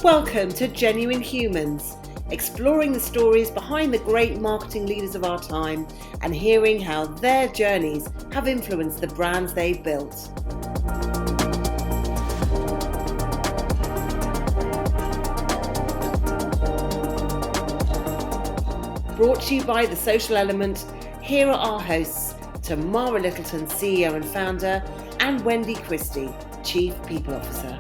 Welcome to Genuine Humans, exploring the stories behind the great marketing leaders of our time and hearing how their journeys have influenced the brands they've built. Brought to you by The Social Element, here are our hosts, Tamara Littleton, CEO and founder, and Wendy Christie, Chief People Officer.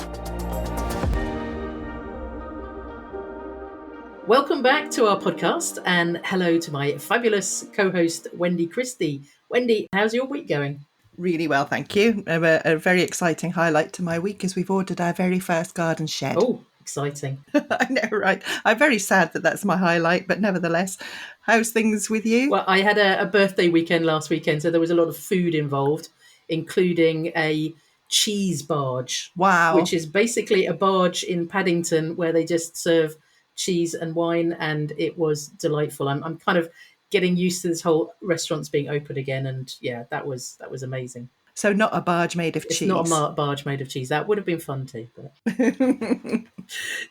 Welcome back to our podcast, and hello to my fabulous co-host, Wendy Christie. Wendy, how's your week going? Really well, thank you. A very exciting highlight to my week is we've ordered our very first garden shed. Oh, exciting. I know, right? I'm very sad that that's my highlight, but nevertheless, how's things with you? Well, I had a birthday weekend last weekend, so there was a lot of food involved, including a cheese barge. Wow. Which is basically a barge in Paddington where they just serve cheese and wine, and it was delightful. I'm kind of getting used to this whole restaurants being open again, and yeah, that was amazing. So not a barge made of cheese. It's not a barge made of cheese. That would have been fun too. But...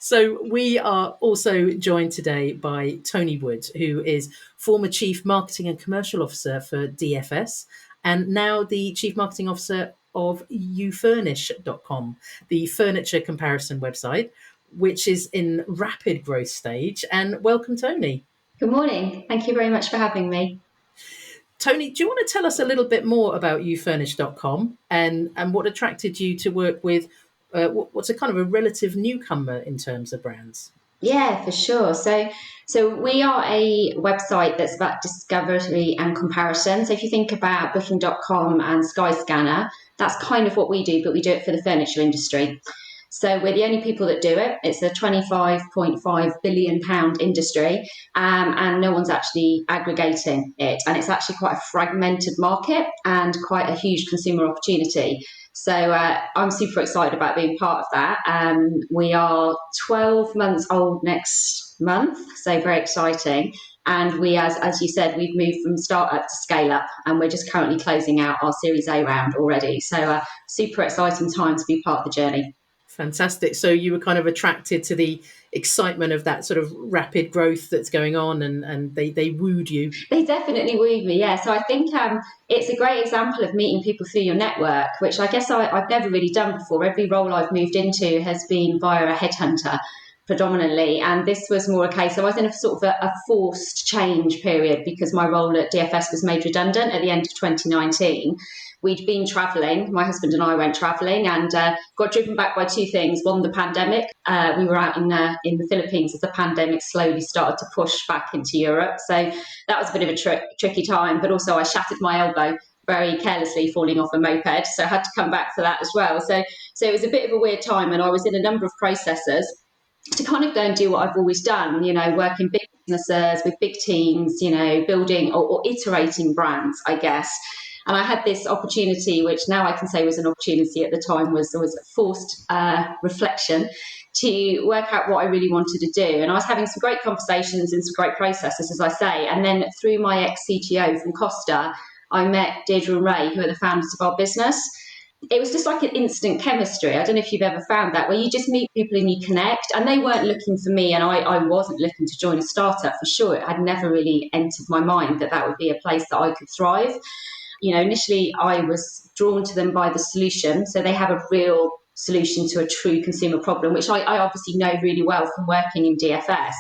So we are also joined today by Toni Wood, who is former Chief Marketing and Commercial Officer for DFS and now the Chief Marketing Officer of youfurnish.com, the furniture comparison website, which is in rapid growth stage. And welcome, Toni. Good morning. Thank you very much for having me. Toni, do you want to tell us a little bit more about youfurnish.com and what attracted you to work with what's a kind of a relative newcomer in terms of brands? Yeah, for sure. So we are a website that's about discovery and comparison. So if you think about booking.com and Skyscanner, that's kind of what we do, but we do it for the furniture industry. So we're the only people that do it. It's a £25.5 billion industry, and no one's actually aggregating it. And it's actually quite a fragmented market and quite a huge consumer opportunity. So I'm super excited about being part of that. We are 12 months old next month, so very exciting. And we, as you said, we've moved from startup to scale up, and we're just currently closing out our Series A round already. So super exciting time to be part of the journey. Fantastic. So you were kind of attracted to the excitement of that sort of rapid growth that's going on, and they wooed you. They definitely wooed me, yeah. So I think it's a great example of meeting people through your network, which I guess I've never really done before. Every role I've moved into has been via a headhunter predominantly, and this was more a case. So I was in a sort of a forced change period because my role at DFS was made redundant at the end of 2019. We'd been travelling, my husband and I went travelling, and got driven back by two things. One, the pandemic. We were out in the Philippines as the pandemic slowly started to push back into Europe. So that was a bit of a tricky time, but also I shattered my elbow very carelessly falling off a moped. So I had to come back for that as well. So it was a bit of a weird time, and I was in a number of processes to kind of go and do what I've always done, work in big businesses with big teams, building or iterating brands, I guess. And I had this opportunity, which now I can say was an opportunity at the time, was forced reflection to work out what I really wanted to do. And I was having some great conversations and some great processes, as I say. And then through my ex-CTO from Costa, I met Deirdre and Ray, who are the founders of our business. It was just like an instant chemistry. I don't know if you've ever found that, where you just meet people and you connect. And they weren't looking for me, and I wasn't looking to join a startup for sure. It had never really entered my mind that would be a place that I could thrive. Initially I was drawn to them by the solution. So they have a real solution to a true consumer problem, which I obviously know really well from working in DFS,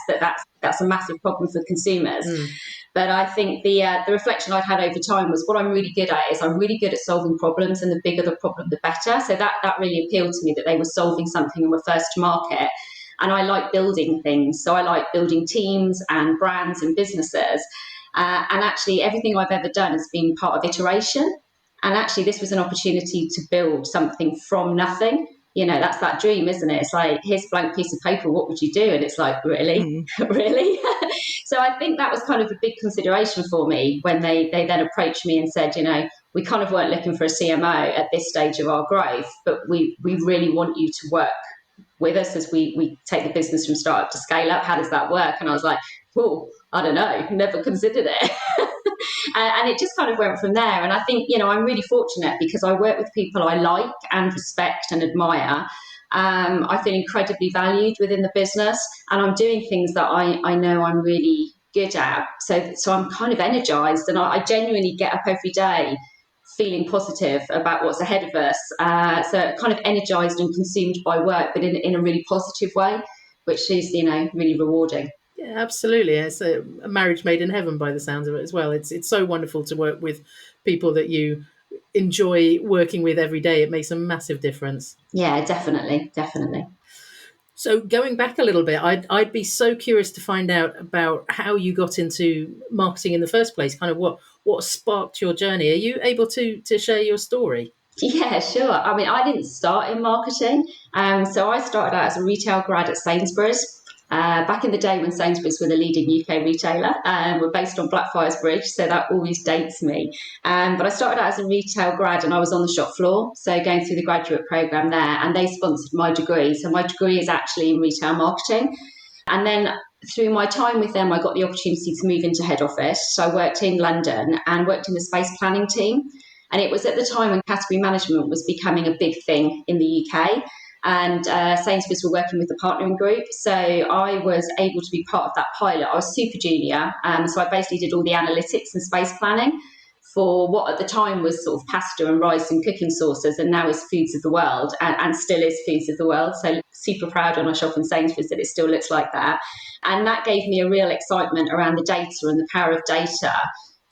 that's a massive problem for consumers. But I think the reflection I've had over time was what I'm really good at is I'm really good at solving problems, and the bigger the problem, the better. So that really appealed to me, that they were solving something and were first to market. And I like building things. So I like building teams and brands and businesses. And actually everything I've ever done has been part of iteration. And actually this was an opportunity to build something from nothing. That's that dream, isn't it? It's like, here's a blank piece of paper, what would you do? And it's like, really? Really? So I think that was kind of a big consideration for me when they then approached me and said, we kind of weren't looking for a CMO at this stage of our growth, but we really want you to work with us as we take the business from startup to scale up. How does that work? And I was like, oh, I don't know, never considered it. And it just kind of went from there. And I think, I'm really fortunate because I work with people I like and respect and admire. I feel incredibly valued within the business, and I'm doing things that I know I'm really good at. So I'm kind of energized, and I genuinely get up every day feeling positive about what's ahead of us. So kind of energized and consumed by work, but in a really positive way, which is, really rewarding. Yeah, absolutely. It's a marriage made in heaven by the sounds of it as well. It's so wonderful to work with people that you enjoy working with every day. It makes a massive difference. Yeah, definitely. So going back a little bit, I'd be so curious to find out about how you got into marketing in the first place. Kind of what sparked your journey. Are you able to share your story? Yeah, sure. I mean, I didn't start in marketing. So I started out as a retail grad at Sainsbury's. Back in the day when Sainsbury's were the leading UK retailer, we're based on Blackfriars Bridge, so that always dates me. But I started out as a retail grad and I was on the shop floor, so going through the graduate programme there, and they sponsored my degree. So my degree is actually in retail marketing. And then through my time with them, I got the opportunity to move into head office. So I worked in London and worked in the space planning team. And it was at the time when category management was becoming a big thing in the UK. And Sainsbury's were working with the partnering group. So I was able to be part of that pilot. I was super junior. So I basically did all the analytics and space planning for what at the time was sort of pasta and rice and cooking sauces, and now is Foods of the World, and still is Foods of the World. So super proud when I shop in Sainsbury's that it still looks like that. And that gave me a real excitement around the data and the power of data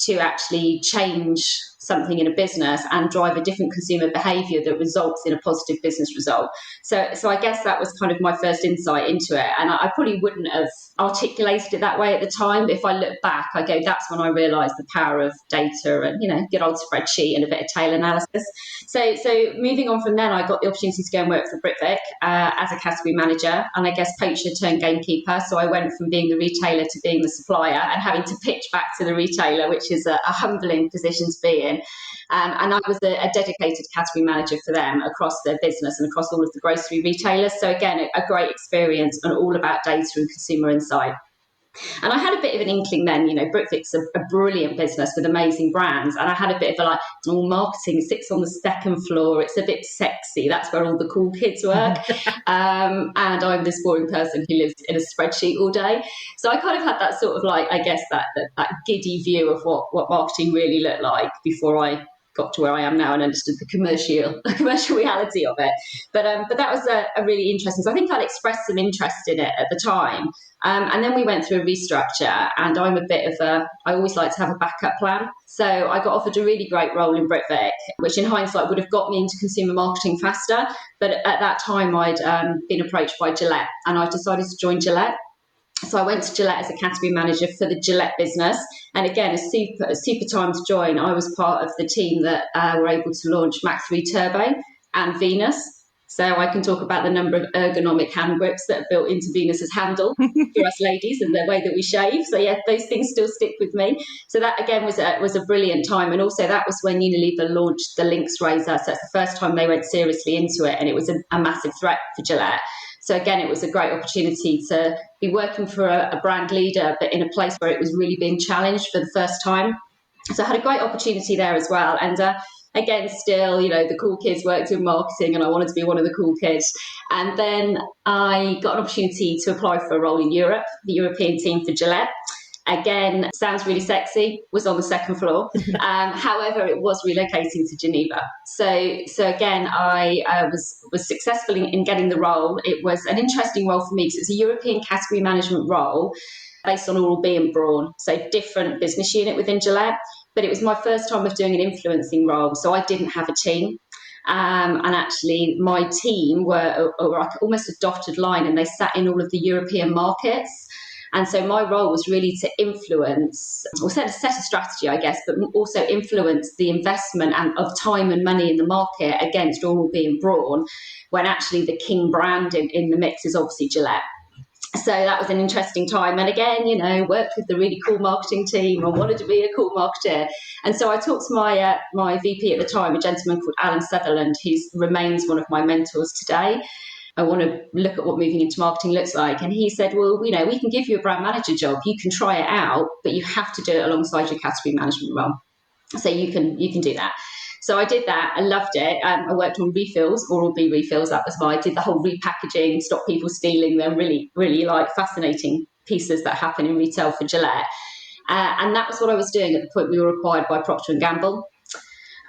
to actually change something in a business and drive a different consumer behaviour that results in a positive business result. So I guess that was kind of my first insight into it. And I probably wouldn't have articulated it that way at the time, but if I look back, I go, that's when I realised the power of data and, good old spreadsheet and a bit of tail analysis. So moving on from then, I got the opportunity to go and work for Britvic as a category manager, and I guess poacher turned gamekeeper. So I went from being the retailer to being the supplier and having to pitch back to the retailer, which is a humbling position to be in. And I was a dedicated category manager for them across their business and across all of the grocery retailers. So again, a great experience and all about data and consumer insight. And I had a bit of an inkling then, Britvic's a brilliant business with amazing brands. And I had a bit of marketing sits on the second floor. It's a bit sexy. That's where all the cool kids work. And I'm this boring person who lives in a spreadsheet all day. So I kind of had that sort of that giddy view of what marketing really looked like before I got to where I am now and understood the commercial reality of it. But that was a really interesting. So I think I'd expressed some interest in it at the time. And then we went through a restructure, and I'm a bit of I always like to have a backup plan. So I got offered a really great role in Britvic, which in hindsight would have got me into consumer marketing faster. But at that time, I'd been approached by Gillette, and I decided to join Gillette. So I went to Gillette as a category manager for the Gillette business. And again, a super time to join. I was part of the team that were able to launch Mach 3 Turbo and Venus. So I can talk about the number of ergonomic hand grips that are built into Venus's handle for us ladies and the way that we shave. So yeah, those things still stick with me. So that again was a brilliant time. And also that was when Unilever launched the Lynx razor. So it's the first time they went seriously into it, and it was a massive threat for Gillette. So again, it was a great opportunity to be working for a brand leader, but in a place where it was really being challenged for the first time. So I had a great opportunity there as well. And again, still, the cool kids worked in marketing, and I wanted to be one of the cool kids. And then I got an opportunity to apply for a role in Europe, the European team for Gillette. Again, sounds really sexy, was on the second floor. However, it was relocating to Geneva. So again, I was successful in getting the role. It was an interesting role for me because it's a European category management role based on Oral-B and Brawn, so different business unit within Gillette. But it was my first time of doing an influencing role, so I didn't have a team. And actually, my team were like almost a dotted line, and they sat in all of the European markets. And so my role was really to influence, or set a strategy, I guess, but also influence the investment of time and money in the market against Oral-B and Brawn, when actually the king brand in the mix is obviously Gillette. So that was an interesting time. And again, worked with the really cool marketing team and wanted to be a cool marketer. And so I talked to my VP at the time, a gentleman called Alan Sutherland, who remains one of my mentors today. I want to look at what moving into marketing looks like. And he said, well, we can give you a brand manager job. You can try it out, but you have to do it alongside your category management role. So you can do that. So I did that. I loved it. I worked on refills, Oral-B refills. That was I did the whole repackaging, stop people stealing them. Really, really like fascinating pieces that happen in retail for Gillette. And that was what I was doing at the point we were acquired by Procter & Gamble.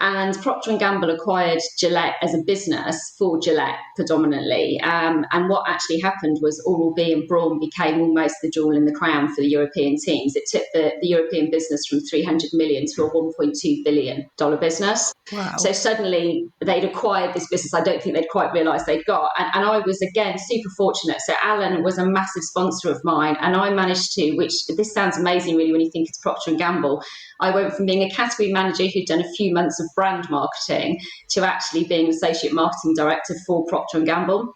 And Procter & Gamble acquired Gillette as a business for Gillette predominantly. And what actually happened was Oral-B and Braun became almost the jewel in the crown for the European teams. It took the European business from 300 million to a $1.2 billion business. Wow. So suddenly they'd acquired this business I don't think they'd quite realised they'd got. And I was, again, super fortunate. So Alan was a massive sponsor of mine. And I managed to, which this sounds amazing really when you think it's Procter & Gamble, I went from being a category manager who'd done a few months of brand marketing to actually being associate marketing director for Procter & Gamble.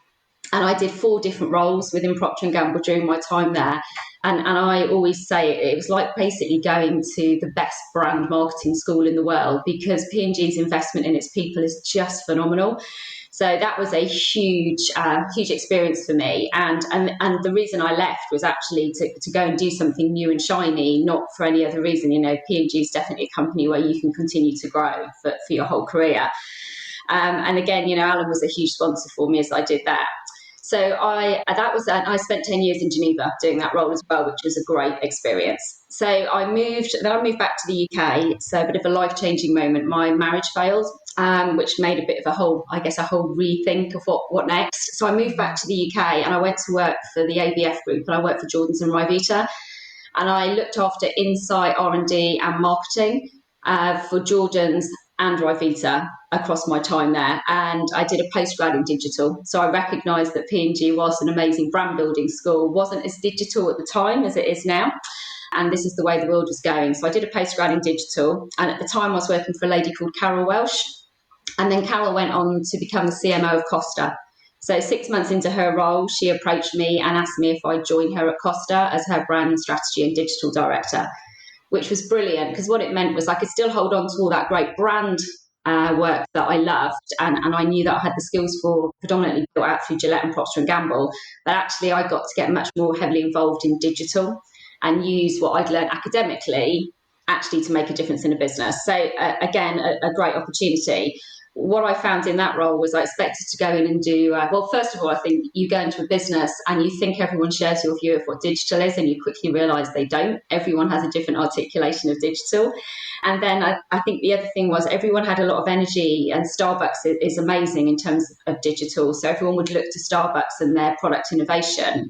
And I did 4 different roles within Procter & Gamble during my time there. And I always say it was like basically going to the best brand marketing school in the world, because P&G's investment in its people is just phenomenal. So that was a huge experience for me. And the reason I left was actually to go and do something new and shiny, not for any other reason. You know, P&G is definitely a company where you can continue to grow for your whole career. And again, you know, Alan was a huge sponsor for me as I did that. So I spent 10 years in Geneva doing that role as well, which was a great experience. So I moved back to the UK. So a bit of a life-changing moment. My marriage failed, which made a bit of a whole rethink of what next. So I moved back to the UK and I went to work for the ABF group, and I worked for Jordans and Ryvita. And I looked after insight, R&D and marketing for Jordans and Ryvita across my time there. And I did a postgrad in digital. So I recognised that P&G was an amazing brand building school, wasn't as digital at the time as it is now. And this is the way the world was going. So I did a postgrad in digital. And at the time I was working for a lady called Carol Welsh. And then Carol went on to become the CMO of Costa. So 6 months into her role, she approached me and asked me if I'd join her at Costa as her brand strategy and digital director, which was brilliant, because what it meant was I could still hold on to all that great brand work that I loved, and I knew that I had the skills for, predominantly built out through Gillette and Procter & Gamble, but actually I got to get much more heavily involved in digital and use what I'd learned academically actually to make a difference in a business. So again, a great opportunity. What I found in that role was I expected to go in and do, well, first of all, I think you go into a business and you think everyone shares your view of what digital is, and you quickly realise they don't. Everyone has a different articulation of digital. And then I think the other thing was everyone had a lot of energy, and Starbucks is amazing in terms of digital. So everyone would look to Starbucks and their product innovation.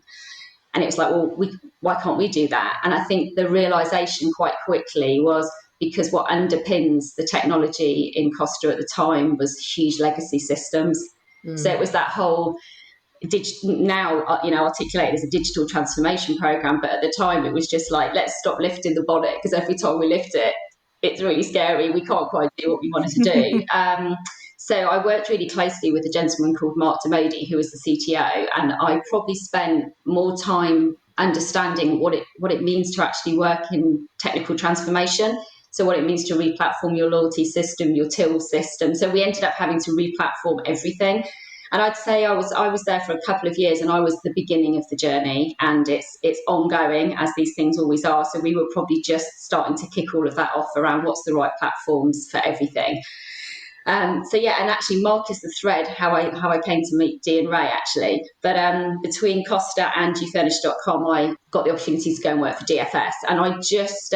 And it was like, well, why can't we do that? And I think the realisation quite quickly was, because what underpins the technology in Costa at the time was huge legacy systems. So it was that whole now articulated as a digital transformation program, but at the time it was just like, let's stop lifting the bonnet, because every time we lift it, it's really scary. We can't quite do what we wanted to do. So I worked really closely with a gentleman called Mark Demody, who was the CTO, and I probably spent more time understanding what it means to actually work in technical transformation. So what it means to re-platform your loyalty system, your till system. So we ended up having to re-platform everything. And I'd say I was there for a couple of years, and I was the beginning of the journey, and it's ongoing, as these things always are. So we were probably just starting to kick all of that off around what's the right platforms for everything. So yeah, and actually Mark is the thread how I came to meet Dee and Ray actually. But between Costa and GFurnish.com, I got the opportunity to go and work for DFS, and I just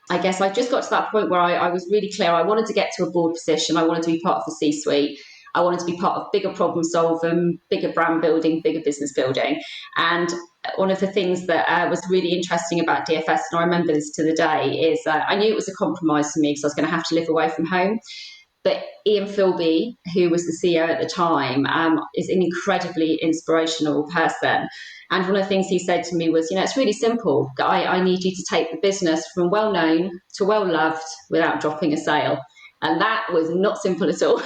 I guess I just got to that point where I was really clear. I wanted to get to a board position. I wanted to be part of the C-suite. I wanted to be part of bigger problem solving, bigger brand building, bigger business building. And one of the things that was really interesting about DFS, and I remember this to the day, is I knew it was a compromise for me because I was going to have to live away from home. But Ian Philby, who was the CEO at the time, is an incredibly inspirational person. And one of the things he said to me was, it's really simple. I need you to take the business from well-known to well-loved without dropping a sale. And that was not simple at all.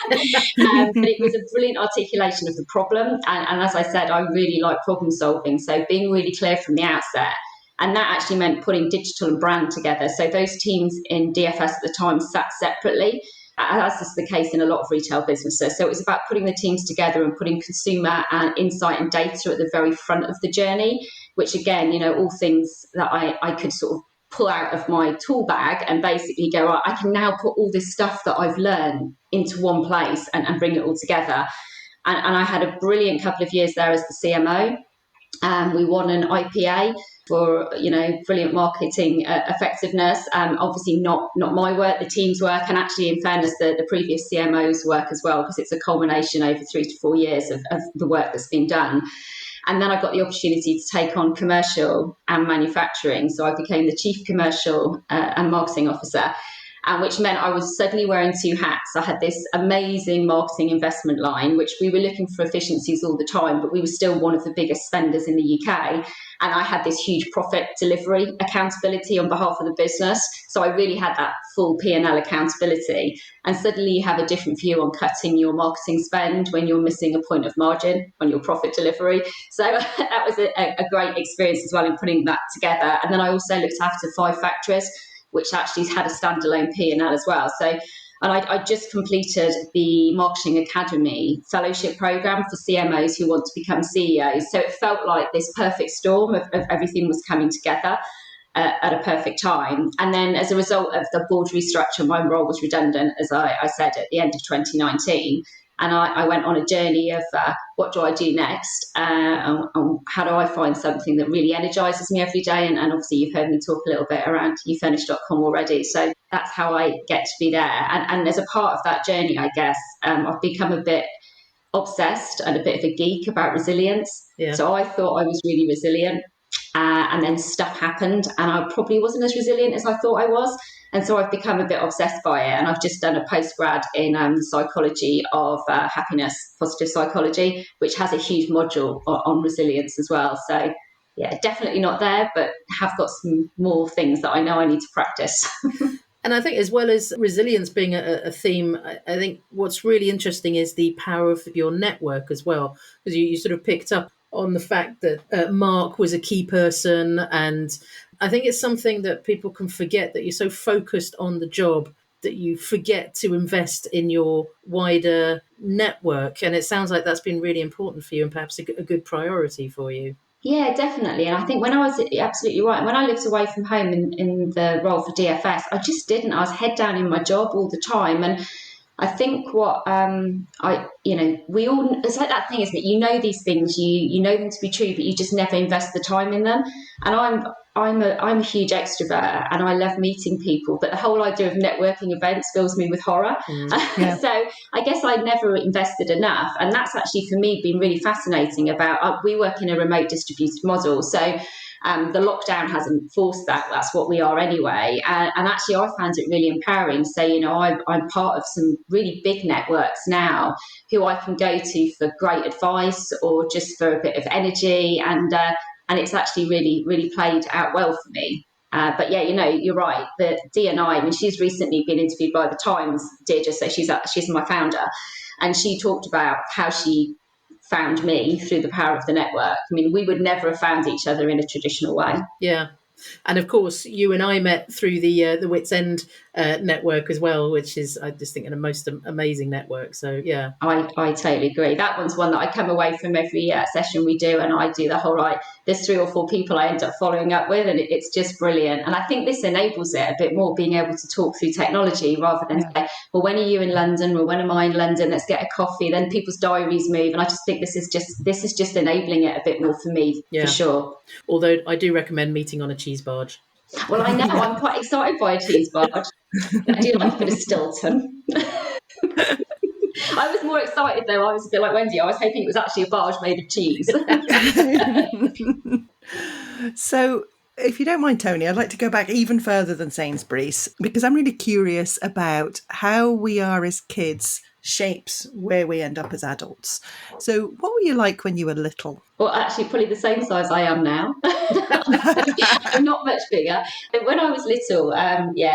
But it was a brilliant articulation of the problem. And as I said, I really like problem solving. So being really clear from the outset. And that actually meant putting digital and brand together. So those teams in DFS at the time sat separately, as is the case in a lot of retail businesses. So it was about putting the teams together and putting consumer and insight and data at the very front of the journey, which again, all things that I could sort of pull out of my tool bag and basically go, right, I can now put all this stuff that I've learned into one place and bring it all together. And I had a brilliant couple of years there as the CMO. We won an IPA for, brilliant marketing effectiveness. Obviously not my work, the team's work, and actually, in fairness, the previous CMO's work as well, because it's a culmination over 3 to 4 years of the work that's been done. And then I got the opportunity to take on commercial and manufacturing. So I became the Chief Commercial and Marketing Officer, which meant I was suddenly wearing 2 hats. I had this amazing marketing investment line, which we were looking for efficiencies all the time, but we were still one of the biggest spenders in the UK. And I had this huge profit delivery accountability on behalf of the business. So I really had that full P&L accountability. And suddenly you have a different view on cutting your marketing spend when you're missing a point of margin on your profit delivery. So that was a great experience as well in putting that together. And then I also looked after 5 factories, which actually had a standalone P&L as well. So, and I just completed the Marketing Academy fellowship program for CMOs who want to become CEOs. So it felt like this perfect storm of everything was coming together at a perfect time. And then as a result of the board restructure, my role was redundant, as I said, at the end of 2019. And I went on a journey of what do I do next? And how do I find something that really energizes me every day? And obviously, you've heard me talk a little bit around youfurnish.com already. So that's how I get to be there. And as a part of that journey, I guess, I've become a bit obsessed and a bit of a geek about resilience. Yeah. So I thought I was really resilient. And then stuff happened, and I probably wasn't as resilient as I thought I was. And so I've become a bit obsessed by it. And I've just done a postgrad in psychology of happiness, positive psychology, which has a huge module on resilience as well. So, yeah, definitely not there, but have got some more things that I know I need to practice. And I think, as well as resilience being a theme, I think what's really interesting is the power of your network as well, because you sort of picked up on the fact that Mark was a key person. And I think it's something that people can forget, that you're so focused on the job that you forget to invest in your wider network. And it sounds like that's been really important for you and perhaps a good priority for you. Yeah, definitely. And I think when I was absolutely right, when I lived away from home in the role for DFS, I just didn't. I was head down in my job all the time. And I think what we all, it's like that thing, isn't it? You know these things, you know them to be true, but you just never invest the time in them. And I'm a huge extrovert and I love meeting people, but the whole idea of networking events fills me with horror. Yeah. So I guess I never invested enough. And that's actually for me been really fascinating about, we work in a remote distributed model. So the lockdown hasn't forced that. That's what we are anyway. And actually, I found it really empowering. So, I'm part of some really big networks now who I can go to for great advice or just for a bit of energy. And it's actually really, really played out well for me. But yeah, you're right. The D&I, she's recently been interviewed by The Times, Deirdre, so she's my founder. And she talked about how she found me through the power of the network. We would never have found each other in a traditional way. Yeah. And of course, you and I met through the Wits End network as well, which is, I just think, a most amazing network. So, yeah. I totally agree. That one's one that I come away from every session we do, and I do the whole, there's 3 or 4 people I end up following up with, and it's just brilliant. And I think this enables it a bit more, being able to talk through technology rather than say, well, when are you in London? Well, when am I in London? Let's get a coffee. Then people's diaries move. And I just think this is just enabling it a bit more for me, for sure. Although I do recommend meeting on a cheese barge. Well, I know. I'm quite excited by a cheese barge. I do like a bit of Stilton. I was more excited, though. I was a bit like Wendy. I was hoping it was actually a barge made of cheese. So, if you don't mind, Toni, I'd like to go back even further than Sainsbury's, because I'm really curious about how we are as kids shapes where we end up as adults. So what were you like when you were little? Well, actually, probably the same size I am now. I'm not much bigger. But when I was little,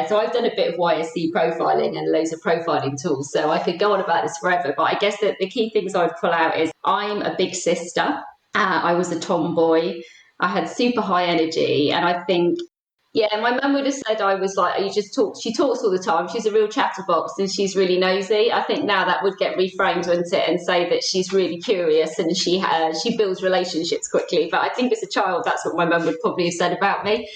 so I've done a bit of YSC profiling and loads of profiling tools, so I could go on about this forever. But I guess that the key things I would pull out is I'm a big sister. I was a tomboy. I had super high energy. And I think, my mum would have said I was like, she talks all the time. She's a real chatterbox and she's really nosy. I think now that would get reframed, wouldn't it, and say that she's really curious and she builds relationships quickly. But I think as a child, that's what my mum would probably have said about me.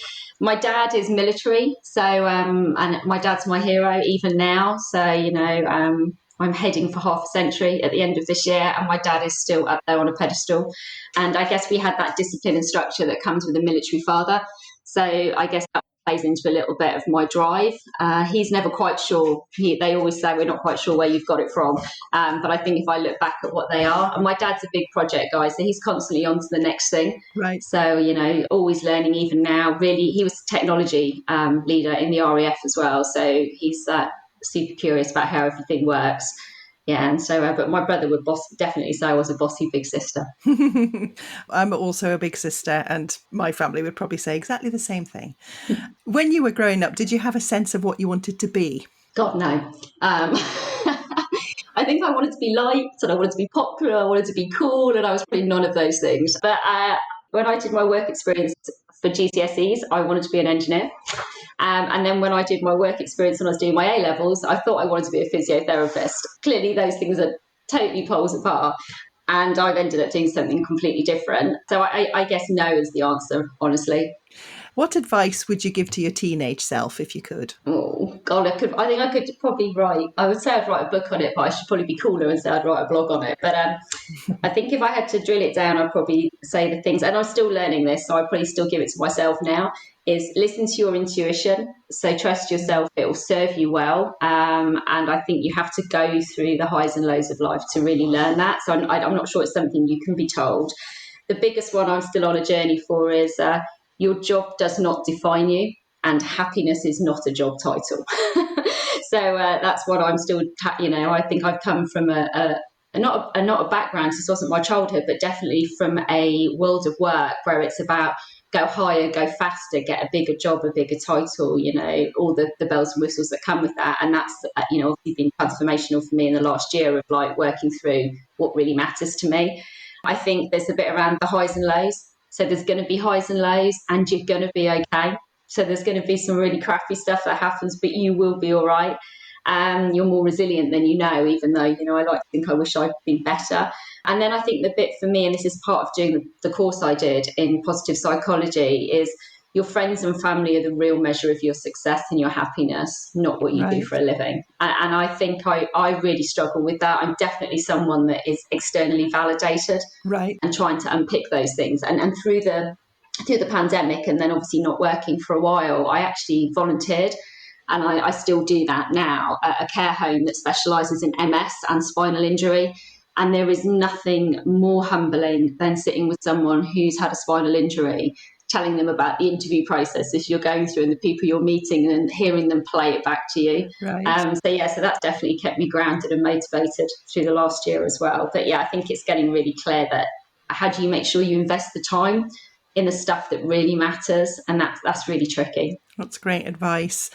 My dad is military, so and my dad's my hero even now. So I'm heading for half a century at the end of this year, and my dad is still up there on a pedestal. And I guess we had that discipline and structure that comes with a military father. So I guess that plays into a little bit of my drive. He's never quite sure. They always say we're not quite sure where you've got it from. But I think if I look back at what they are, and my dad's a big project guy, so he's constantly on to the next thing. Right. So, always learning even now. Really, he was technology leader in the RAF as well. So he's super curious about how everything works. Yeah, and so, but my brother would definitely say I was a bossy big sister. I'm also a big sister, and my family would probably say exactly the same thing. When you were growing up, did you have a sense of what you wanted to be? God, no. I think I wanted to be liked, and I wanted to be popular, I wanted to be cool, and I was probably none of those things. But when I did my work experience for GCSEs, I wanted to be an engineer. And then when I did my work experience when I was doing my A-levels, I thought I wanted to be a physiotherapist. Clearly, those things are totally poles apart. And I've ended up doing something completely different. So I guess no is the answer, honestly. What advice would you give to your teenage self if you could? Oh, God, I think I could probably I would say I'd write a book on it, but I should probably be cooler and say I'd write a blog on it. But I think if I had to drill it down, I'd probably say the things, and I'm still learning this, so I'd probably still give it to myself now, is listen to your intuition. So trust yourself, it will serve you well. And I think you have to go through the highs and lows of life to really learn that. So I'm not sure it's something you can be told. The biggest one I'm still on a journey for is your job does not define you, and happiness is not a job title. So that's what I'm still, I think I've come from not a background, this wasn't my childhood, but definitely from a world of work where it's about go higher, go faster, get a bigger job, a bigger title, all the bells and whistles that come with that. And that's, obviously been transformational for me in the last year of like working through what really matters to me. I think there's a bit around the highs and lows. So there's going to be highs and lows, and you're going to be okay. So there's going to be some really crappy stuff that happens, but you will be all right. You're more resilient than even though, I like to think I wish I'd been better. And then I think the bit for me, and this is part of doing the course I did in positive psychology, is your friends and family are the real measure of your success and your happiness, not what you do for a living. And I think I really struggle with that. I'm definitely someone that is externally validated, and trying to unpick those things. And through the pandemic, and then obviously not working for a while, I actually volunteered. And I still do that now, at a care home that specialises in MS and spinal injury. And there is nothing more humbling than sitting with someone who's had a spinal injury, telling them about the interview processes you're going through and the people you're meeting, and hearing them play it back to you. So that's definitely kept me grounded and motivated through the last year as well. But I think it's getting really clear that how do you make sure you invest the time in the stuff that really matters? And that's really tricky. That's great advice.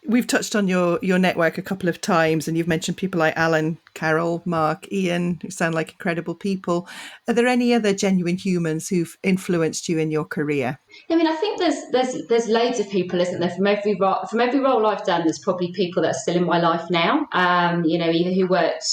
We've touched on your network a couple of times, and you've mentioned people like Alan, Carol, Mark, Ian, who sound like incredible people. Are there any other genuine humans who've influenced you in your career? I mean, I think there's loads of people, isn't there? From every role I've done, there's probably people that are still in my life now. Either who worked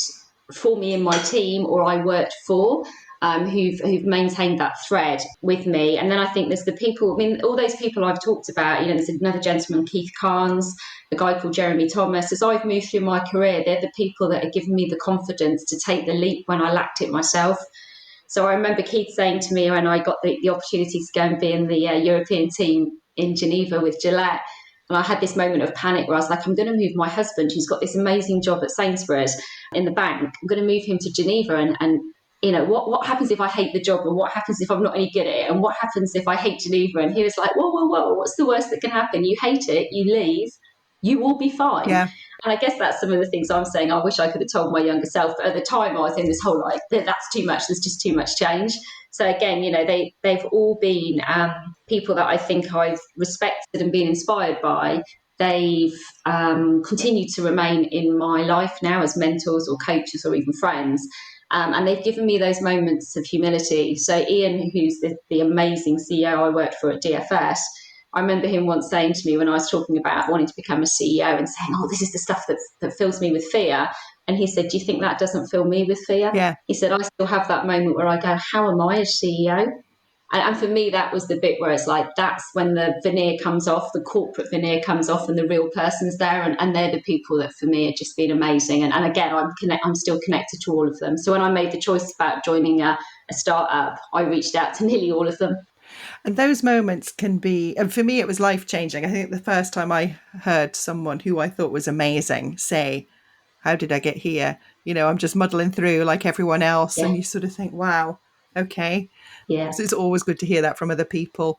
for me in my team, or I worked for. Who've maintained that thread with me. And then I think there's the people, all those people I've talked about, there's another gentleman, Keith Carnes, a guy called Jeremy Thomas. As I've moved through my career, they're the people that have given me the confidence to take the leap when I lacked it myself. So I remember Keith saying to me when I got the opportunity to go and be in the European team in Geneva with Gillette, and I had this moment of panic where I was like, I'm going to move my husband, who's got this amazing job at Sainsbury's in the bank. I'm going to move him to Geneva, and what happens if I hate the job, and what happens if I'm not any good at it, and what happens if I hate Geneva? And he was like, whoa, what's the worst that can happen? You hate it, you leave, you will be fine. Yeah. And I guess that's some of the things I'm saying I wish I could have told my younger self. But at the time I was in this whole that's too much, there's just too much change. So again, they've all been people that I think I've respected and been inspired by. They've continued to remain in my life now as mentors or coaches or even friends. And they've given me those moments of humility. So Ian, who's the amazing CEO I worked for at DFS, I remember him once saying to me when I was talking about wanting to become a CEO and saying, this is the stuff that fills me with fear. And he said, do you think that doesn't fill me with fear? Yeah. He said, I still have that moment where I go, how am I a CEO? And for me, that was the bit where it's like, that's when the veneer comes off, the corporate veneer comes off, and the real person's there. And they're the people that for me have just been amazing. And again, I'm still connected to all of them. So when I made the choice about joining a startup, I reached out to nearly all of them. And those moments can be, and for me, it was life-changing. I think the first time I heard someone who I thought was amazing say, how did I get here? You know, I'm just muddling through like everyone else. Yeah. And you sort of think, wow, okay. Yeah. So it's always good to hear that from other people.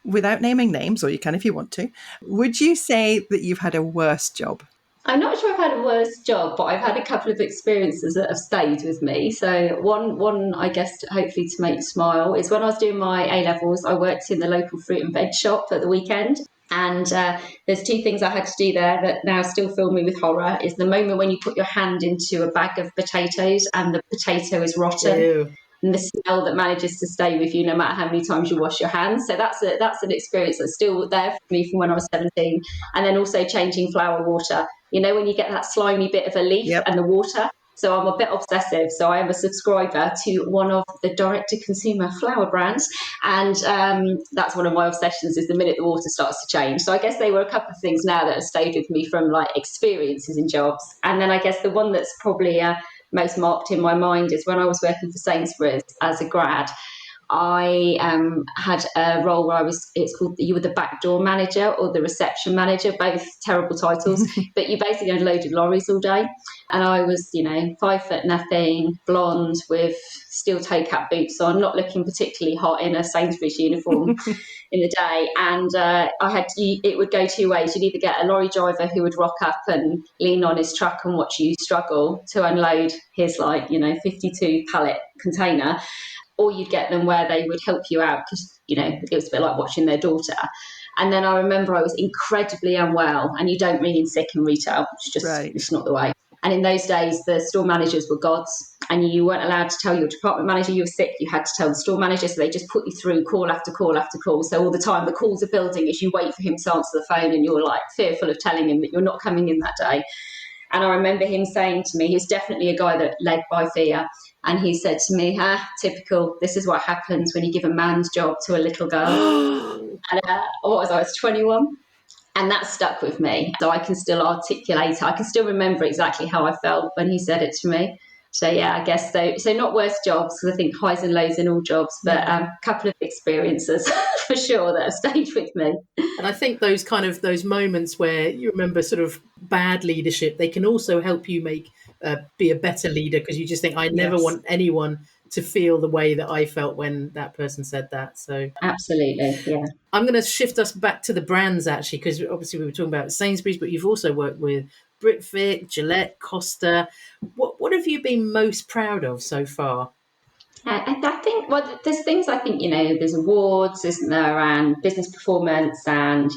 Without naming names, or you can if you want to, would you say that you've had a worse job? I'm not sure I've had a worse job, but I've had a couple of experiences that have stayed with me. So one, I guess, hopefully to make you smile, is when I was doing my A-levels, I worked in the local fruit and veg shop at the weekend. And there's two things I had to do there that now still fill me with horror, is the moment when you put your hand into a bag of potatoes and the potato is rotten. Ew. And the smell that manages to stay with you no matter how many times you wash your hands. So that's an experience that's still there for me from when I was 17. And then also changing flour water. You know, when you get that slimy bit of a leaf Yep. and the water. So I'm a bit obsessive. So I am a subscriber to one of the direct-to-consumer flour brands. And that's one of my obsessions, is the minute the water starts to change. So I guess they were a couple of things now that have stayed with me from like experiences in jobs. And then I guess the one that's probably most marked in my mind is when I was working for Sainsbury's as a grad. I had a role where it's called, you were the backdoor manager or the reception manager, both terrible titles, but you basically unloaded lorries all day. And I was, 5 foot nothing, blonde with steel toe cap boots on, not looking particularly hot in a Sainsbury's uniform in the day. And it would go two ways. You'd either get a lorry driver who would rock up and lean on his truck and watch you struggle to unload his 52 pallet container, or you'd get them where they would help you out because, it was a bit like watching their daughter. And then I remember I was incredibly unwell, and you don't mean sick in retail. It's not the way. And in those days, the store managers were gods, and you weren't allowed to tell your department manager you were sick. You had to tell the store manager, so they just put you through call after call after call. So all the time the calls are building as you wait for him to answer the phone, and you're like fearful of telling him that you're not coming in that day. And I remember him saying to me, he's definitely a guy that led by fear. And he said to me, typical, this is what happens when you give a man's job to a little girl. And I was 21. And that stuck with me. So I can still articulate it. I can still remember exactly how I felt when he said it to me. So, yeah, I guess so not worse jobs, because I think highs and lows in all jobs, but a couple of experiences for sure that have stayed with me. And I think those moments where you remember sort of bad leadership, they can also help you be a better leader, because you just think, I never want anyone to feel the way that I felt when that person said that. So absolutely, yeah. I'm going to shift us back to the brands, actually, because obviously we were talking about Sainsbury's, but you've also worked with Britvic, Gillette, Costa. What have you been most proud of so far? I think, well, there's things I think, there's awards, isn't there, and business performance and,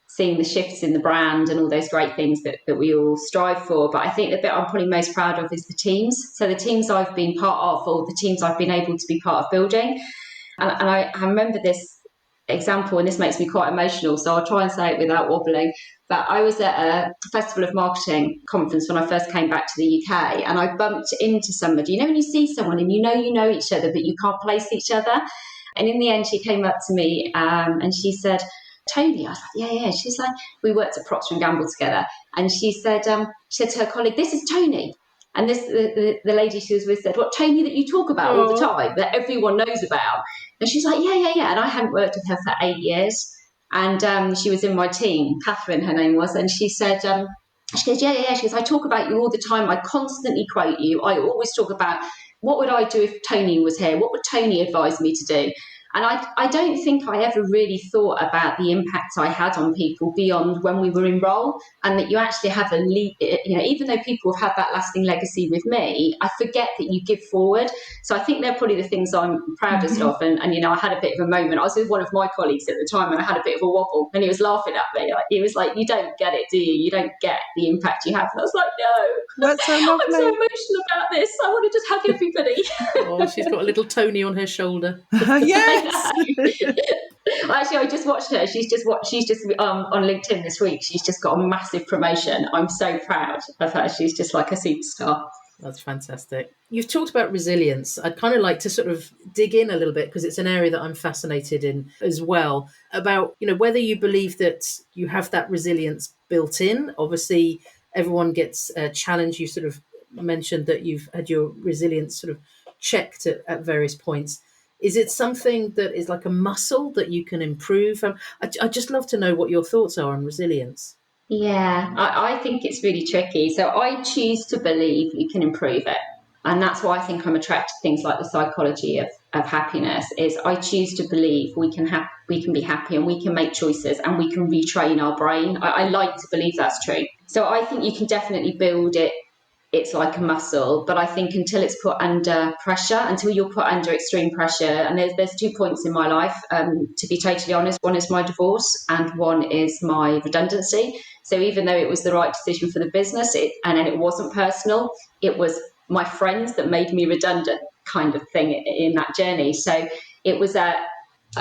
seeing the shifts in the brand and all those great things that we all strive for. But I think the bit I'm probably most proud of is the teams. So the teams I've been part of, or the teams I've been able to be part of building. And I remember this example, and this makes me quite emotional, so I'll try and say it without wobbling. But I was at a Festival of Marketing conference when I first came back to the UK, and I bumped into somebody. When you see someone and you know each other, but you can't place each other. And in the end, she came up to me and she said, Toni. I was like, yeah. She's like, we worked at Procter & Gamble together. And she said to her colleague, this is Toni. And the lady she was with said, what, Toni that you talk about all the time, that everyone knows about? And she's like, yeah. And I hadn't worked with her for 8 years. And she was in my team, Catherine, her name was. And she said, she goes, yeah. She goes, I talk about you all the time. I constantly quote you. I always talk about, what would I do if Toni was here? What would Toni advise me to do? And I don't think I ever really thought about the impact I had on people beyond when we were in role, and that you actually have even though people have had that lasting legacy with me, I forget that you give forward. So I think they're probably the things I'm proudest of. And I had a bit of a moment. I was with one of my colleagues at the time, and I had a bit of a wobble, and he was laughing at me. He was like, you don't get it, do you? You don't get the impact you have. And I was like, no. That's so lovely. I'm so emotional about this. I want to just hug everybody. Oh, she's got a little Toni on her shoulder. Yes. Actually, I just watched her. She's just on LinkedIn this week. She's just got a massive promotion. I'm so proud of her. She's just like a superstar. That's fantastic. You've talked about resilience. I'd kind of like to sort of dig in a little bit because it's an area that I'm fascinated in as well, about, whether you believe that you have that resilience built in. Obviously, everyone gets challenged. You sort of mentioned that you've had your resilience sort of checked at various points. Is it something that is like a muscle that you can improve? I'd just love to know what your thoughts are on resilience. Yeah, I think it's really tricky. So I choose to believe you can improve it. And that's why I think I'm attracted to things like the psychology of happiness. Is I choose to believe we can be happy and we can make choices and we can retrain our brain. I like to believe that's true. So I think you can definitely build it. It's like a muscle, but I think until it's put under pressure, until you're put under extreme pressure, and there's 2 points in my life, to be totally honest. One is my divorce and one is my redundancy. So even though it was the right decision for the business, and it wasn't personal, it was my friends that made me redundant, kind of thing in that journey. So it was I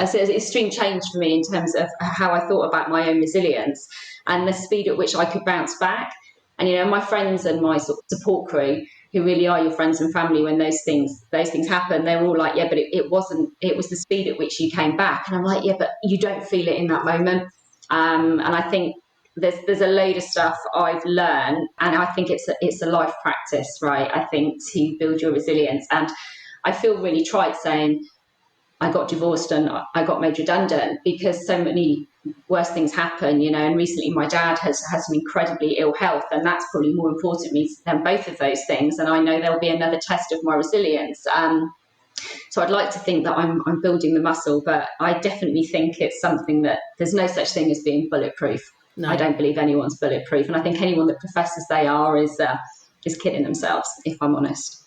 say, an extreme change for me in terms of how I thought about my own resilience and the speed at which I could bounce back. And my friends and my sort of support crew, who really are your friends and family when those things happen, they were all like, yeah, but it wasn't. It was the speed at which you came back. And I'm like, yeah, but you don't feel it in that moment. And I think there's a load of stuff I've learned, and I think it's a life practice, right? I think to build your resilience, and I feel really trite saying I got divorced and I got made redundant because so many worse things happen, and recently my dad has some incredibly ill health, and that's probably more important to me than both of those things. And I know there'll be another test of my resilience. So I'd like to think that I'm building the muscle, but I definitely think it's something that there's no such thing as being bulletproof. No. I don't believe anyone's bulletproof. And I think anyone that professes they are is kidding themselves, if I'm honest.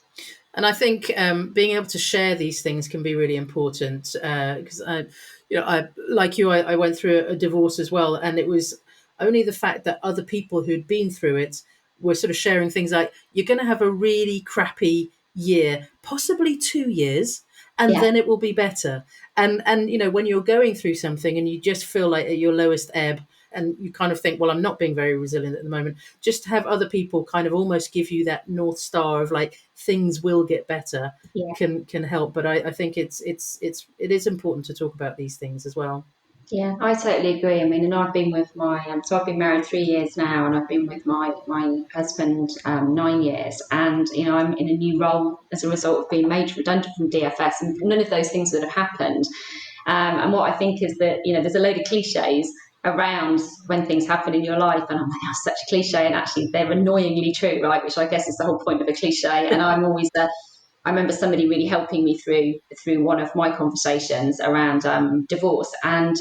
And I think being able to share these things can be really important because I like you, I went through a divorce as well, and it was only the fact that other people who'd been through it were sort of sharing things like, you're going to have a really crappy year, possibly 2 years, and then it will be better. And when you're going through something and you just feel like at your lowest ebb, and you kind of think, well, I'm not being very resilient at the moment, just to have other people kind of almost give you that North Star of like, things will get better, can help. But I think it is important to talk about these things as well. Yeah, I totally agree. I mean, and I've been with my so I've been married 3 years now, and I've been with my husband 9 years, and I'm in a new role as a result of being made redundant from DFS, and none of those things would have happened. And what I think is that there's a load of cliches around when things happen in your life, and I'm like, that's such a cliche, and actually they're annoyingly true, right? Which I guess is the whole point of a cliche. And I'm always I remember somebody really helping me through one of my conversations around divorce, and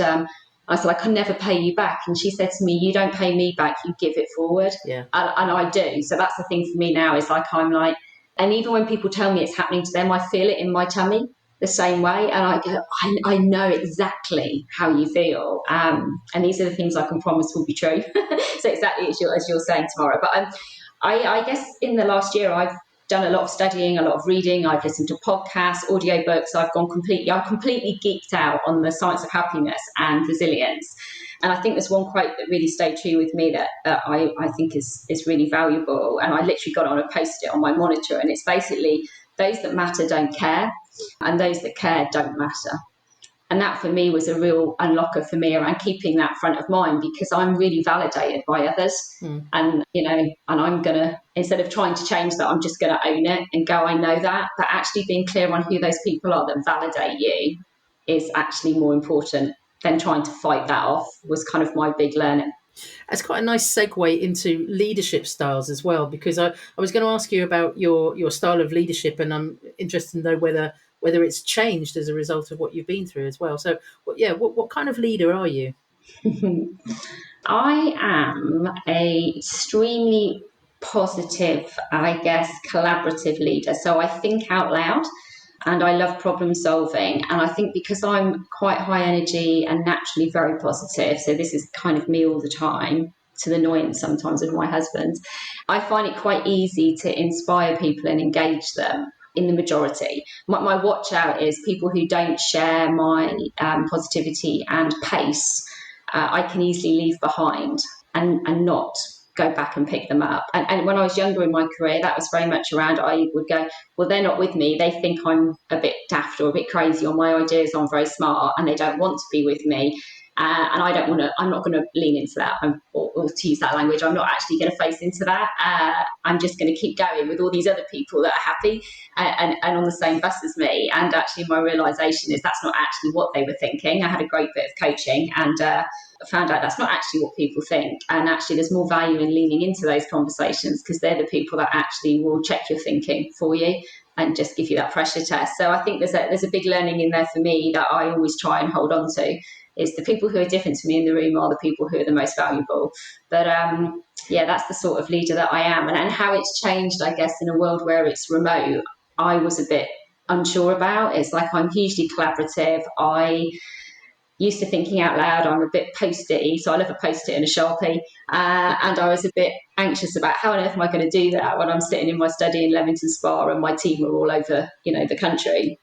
I said, I can never pay you back, and she said to me, you don't pay me back, you give it forward. Yeah. And I do. So that's the thing for me now, is like, I'm like, and even when people tell me it's happening to them, I feel it in my tummy the same way, and I go, I know exactly how you feel, and these are the things I can promise will be true. So exactly as you're saying, Tamara. But I guess in the last year I've done a lot of studying, a lot of reading. I've listened to podcasts, audiobooks. I'm completely geeked out on the science of happiness and resilience. And I think there's one quote that really stayed true with me that I think is really valuable. And I literally got on a post-it on my monitor, and it's basically, those that matter don't care, and those that care don't matter. And that for me was a real unlocker for me around keeping that front of mind, because I'm really validated by others. And, and I'm going to, instead of trying to change that, I'm just going to own it and go, I know that. But actually being clear on who those people are that validate you is actually more important than trying to fight that off, was kind of my big learning. It's quite a nice segue into leadership styles as well, because I was going to ask you about your style of leadership, and I'm interested to know whether it's changed as a result of what you've been through as well. So, what kind of leader are you? I am a extremely positive, I guess, collaborative leader. So I think out loud, and I love problem solving. And I think because I'm quite high energy and naturally very positive, so this is kind of me all the time, to the annoyance sometimes of my husband, I find it quite easy to inspire people and engage them in the majority. My watch out is people who don't share my positivity and pace. I can easily leave behind and not go back and pick them up. And when I was younger in my career, that was very much around, I would go, well, they're not with me. They think I'm a bit daft or a bit crazy, or my ideas aren't very smart, and they don't want to be with me. And I'm not going to lean into that, or to use that language. I'm not actually going to face into that. I'm just going to keep going with all these other people that are happy and on the same bus as me. And actually, my realization is that's not actually what they were thinking. I had a great bit of coaching and found out that's not actually what people think. And actually, there's more value in leaning into those conversations, because they're the people that actually will check your thinking for you and just give you that pressure test. So I think there's a big learning in there for me that I always try and hold on to. Is the people who are different to me in the room are the people who are the most valuable. But that's the sort of leader that I am. And how it's changed, I guess, in a world where it's remote, I was a bit unsure about. It's like I'm hugely collaborative. I used to thinking out loud. I'm a bit post-it-y, so I love a post-it and a Sharpie. And I was a bit anxious about how on earth am I going to do that when I'm sitting in my study in Leamington Spa and my team are all over, the country.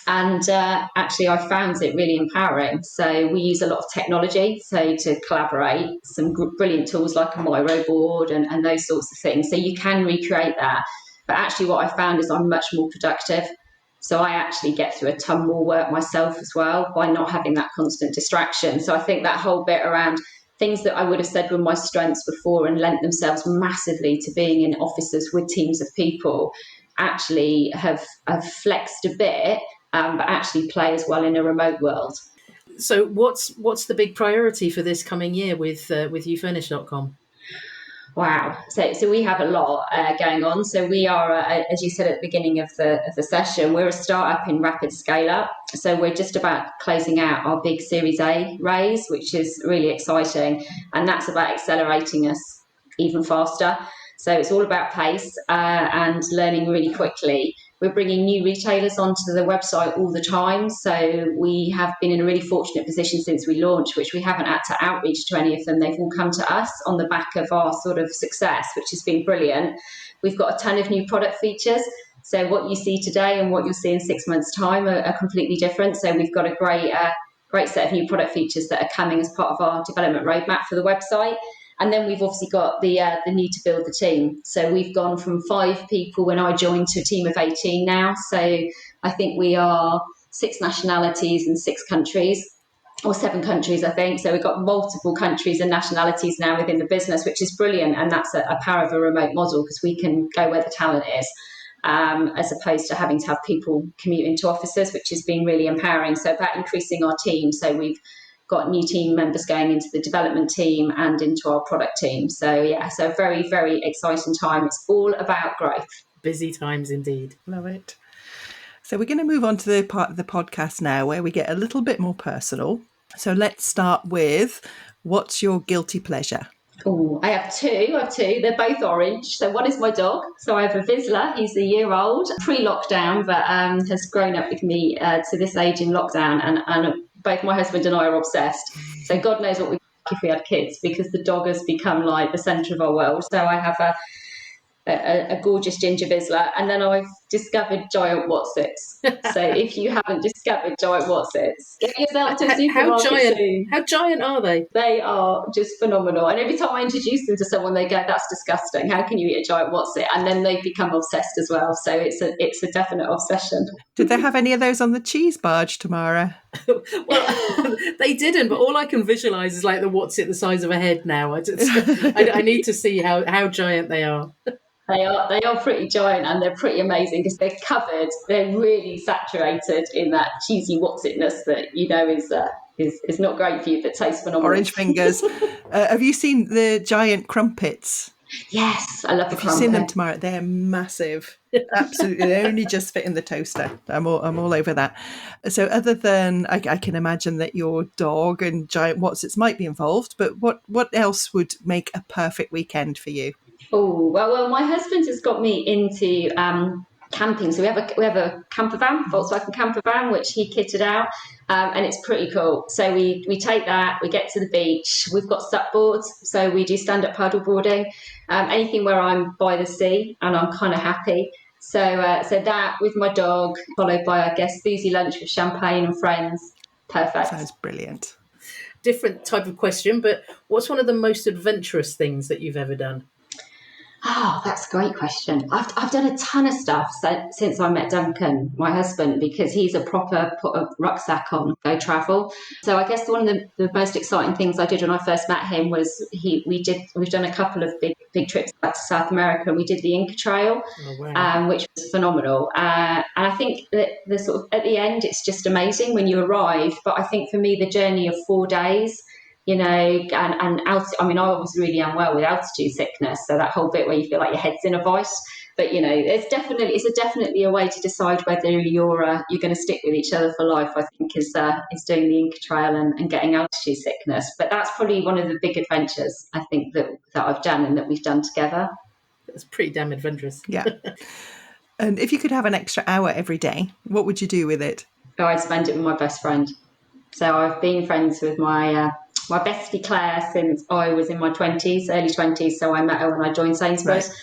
And actually, I found it really empowering. So we use a lot of technology to collaborate, some brilliant tools like a Miro board and those sorts of things. So you can recreate that. But actually, what I found is I'm much more productive. So I actually get through a ton more work myself as well by not having that constant distraction. So I think that whole bit around things that I would have said were my strengths before and lent themselves massively to being in offices with teams of people actually have flexed a bit. But actually play as well in a remote world. So what's the big priority for this coming year with youfurnish.com? Wow. So we have a lot going on. So we are, as you said at the beginning of the session, we're a startup in rapid scale up. So we're just about closing out our big Series A raise, which is really exciting. And that's about accelerating us even faster. So it's all about pace and learning really quickly. We're bringing new retailers onto the website all the time. So we have been in a really fortunate position since we launched, which we haven't had to outreach to any of them. They've all come to us on the back of our sort of success, which has been brilliant. We've got a ton of new product features. So what you see today and what you'll see in 6 months' time are completely different. So we've got a great set of new product features that are coming as part of our development roadmap for the website. And then we've obviously got the need to build the team. So we've gone from 5 people when I joined to a team of 18 now. So I think we are 6 nationalities in 6 countries, or 7 countries, I think. So we've got multiple countries and nationalities now within the business, which is brilliant. And that's a power of a remote model, because we can go where the talent is, as opposed to having to have people commute into offices, which has been really empowering. So about increasing our team. So we've got new team members going into the development team and into our product team. So so very, very exciting time. It's all about growth. Busy times indeed. Love it. So we're going to move on to the part of the podcast now where we get a little bit more personal. So let's start with, what's your guilty pleasure? Oh, I have two. They're both orange. So one is my dog. So I have a Vizsla. He's a year old, pre-lockdown, but has grown up with me to this age in lockdown. And both my husband and I are obsessed. So God knows what we'd like if we had kids, because the dog has become like the centre of our world. So I have a gorgeous ginger Vizsla, and then I've discovered giant Wotsits. So if you haven't discovered giant Wotsits, get yourself to a supermarket soon. How giant are they? They are just phenomenal. And every time I introduce them to someone, they go, "That's disgusting. How can you eat a giant Wotsit?" And then they become obsessed as well. So it's a definite obsession. Did they have any of those on the cheese barge, Tamara? Well, they didn't, but all I can visualise is like the Wotsit the size of a head now. I need to see how giant they are. They are pretty giant, and they're pretty amazing because they're really saturated in that cheesy Wotsitness that is not great for you, but tastes phenomenal. Orange fingers. Have you seen the giant crumpets? Yes, I love the crumpet. Have you seen them, Tamara? They're massive. Absolutely. They only just fit in the toaster. I'm all over that. So other than, I can imagine that your dog and giant Wotsits might be involved, but what else would make a perfect weekend for you? Oh, well, my husband has got me into camping. So we have a camper van, Volkswagen camper van, which he kitted out, and it's pretty cool. So we take that, we get to the beach. We've got SUP boards, so we do stand-up paddle boarding. Anything where I'm by the sea and I'm kind of happy. So that with my dog, followed by, I guess, boozy lunch with champagne and friends. Perfect. Sounds brilliant. different type of question, but what's one of the most adventurous things that you've ever done? Oh, that's a great question. I've done a ton of stuff since I met Duncan, my husband, because he's a proper put a rucksack on, go travel. So I guess one of the most exciting things I did when I first met him was we've done a couple of big trips back to South America, and we did the Inca Trail, Oh, wow. which was phenomenal. And I think that the sort of at the end, it's just amazing when you arrive. But I think for me, the journey of 4 days, and I mean, I was really unwell with altitude sickness, so that whole bit where you feel like your head's in a vice. But it's definitely a way to decide whether you're going to stick with each other for life. I think is doing the Inca Trail and getting altitude sickness. But that's probably one of the big adventures I think that I've done and that we've done together. It's pretty damn adventurous. Yeah. And if you could have an extra hour every day, what would you do with it? Oh, I'd spend it with my best friend. So I've been friends with my bestie Claire since I was in my early 20s. So I met her when I joined Sainsbury's.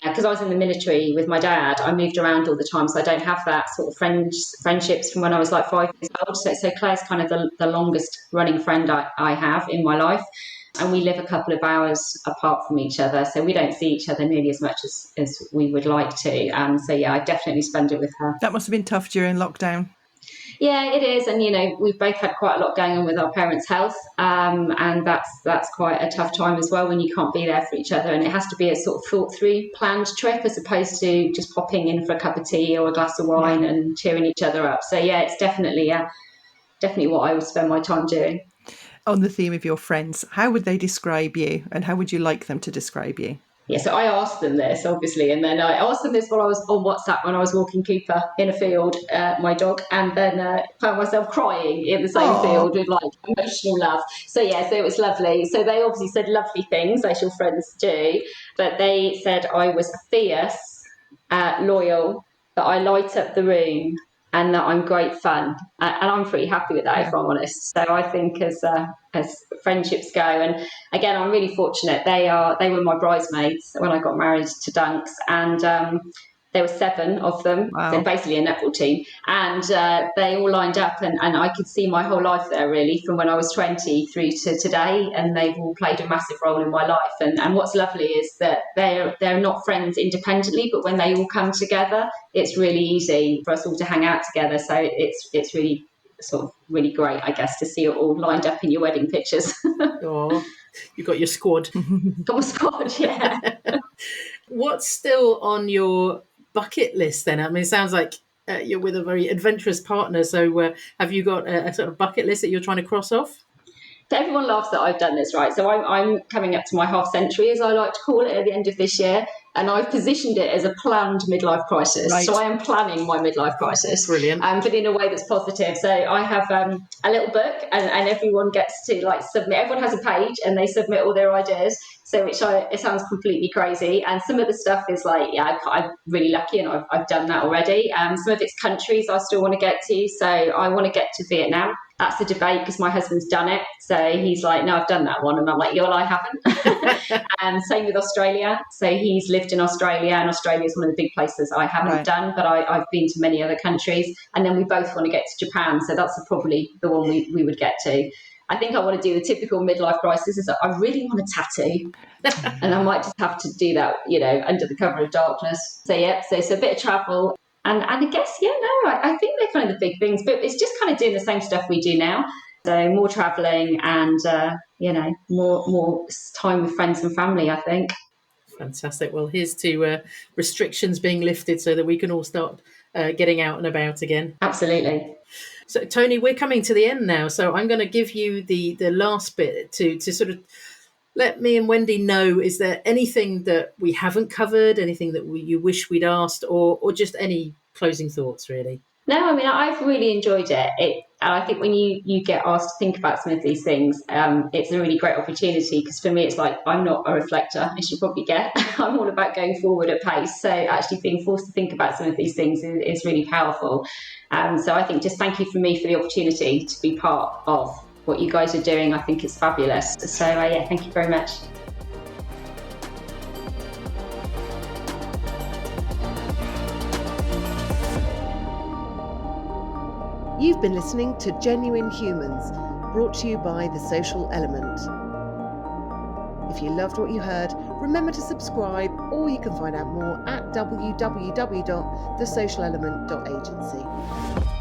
Because I was in the military with my dad, I moved around all the time, so I don't have that sort of friendships from when I was like 5 years old. So Claire's kind of the longest running friend I have in my life. And we live a couple of hours apart from each other, so we don't see each other nearly as much as we would like to. So yeah, I definitely spend it with her. That must have been tough during lockdown. Yeah, it is, and we've both had quite a lot going on with our parents' health, and that's quite a tough time as well when you can't be there for each other, and it has to be a sort of thought-through, planned trip as opposed to just popping in for a cup of tea or a glass of wine and cheering each other up. So yeah, it's definitely what I would spend my time doing. On the theme of your friends, how would they describe you, and how would you like them to describe you? Yeah, so I asked them this, obviously, and then I asked them this while I was on WhatsApp when I was walking Cooper in a field, my dog, and then found myself crying in the same field with like emotional love. So yeah, so it was lovely. So they obviously said lovely things, as your friends do, but they said I was fierce, loyal, that I light up the room, and that I'm great fun, and I'm pretty happy with that, if I'm honest. So I think as friendships go, and again, I'm really fortunate. They were my bridesmaids when I got married to Dunks, and there were 7 of them. Wow. They're basically a netball team, and they all lined up, and I could see my whole life there, really, from when I was 20 through to today, and they've all played a massive role in my life. And what's lovely is that they're not friends independently, but when they all come together, it's really easy for us all to hang out together. So it's really sort of really great, I guess, to see it all lined up in your wedding pictures. Oh, you got your squad. Got a squad, yeah. What's still on your bucket list then? I mean, it sounds like you're with a very adventurous partner. So have you got a sort of bucket list that you're trying to cross off? So everyone laughs that I've done this, right? So I'm coming up to my half century, as I like to call it, at the end of this year. And I've positioned it as a planned midlife crisis. Right. So I am planning my midlife crisis. Brilliant. But in a way that's positive. So I have a little book, and everyone gets to submit. Everyone has a page, and they submit all their ideas. So it sounds completely crazy. And some of the stuff is I'm really lucky, and I've done that already. Some of it's countries I still want to get to. So I want to get to Vietnam. That's a debate because my husband's done it. So he's like, no, I've done that one. And I'm like, well, I haven't. And same with Australia. So he's lived in Australia, and Australia is one of the big places I haven't done, but I've been to many other countries. And then we both want to get to Japan. So that's probably the one we would get to. I think I want to do the typical midlife crisis is that I really want a tattoo. And I might just have to do that, under the cover of darkness. So yeah, so it's a bit of travel. And I guess, I think they're kind of the big things, but it's just kind of doing the same stuff we do now. So more travelling and, more time with friends and family, I think. Fantastic. Well, here's to restrictions being lifted so that we can all start getting out and about again. Absolutely. So, Toni, we're coming to the end now. So I'm going to give you the last bit to sort of let me and Wendy know, is there anything that we haven't covered, anything that you wish we'd asked, or just any closing thoughts, really? No, I mean, I've really enjoyed it. And I think when you get asked to think about some of these things, it's a really great opportunity, because for me, it's like, I'm not a reflector, as you probably get. I'm all about going forward at pace. So actually being forced to think about some of these things is really powerful. So I think just thank you for the opportunity to be part of what you guys are doing. I think it's fabulous. So thank you very much. You've been listening to Genuine Humans, brought to you by The Social Element. If you loved what you heard, remember to subscribe, or you can find out more at www.thesocialelement.agency.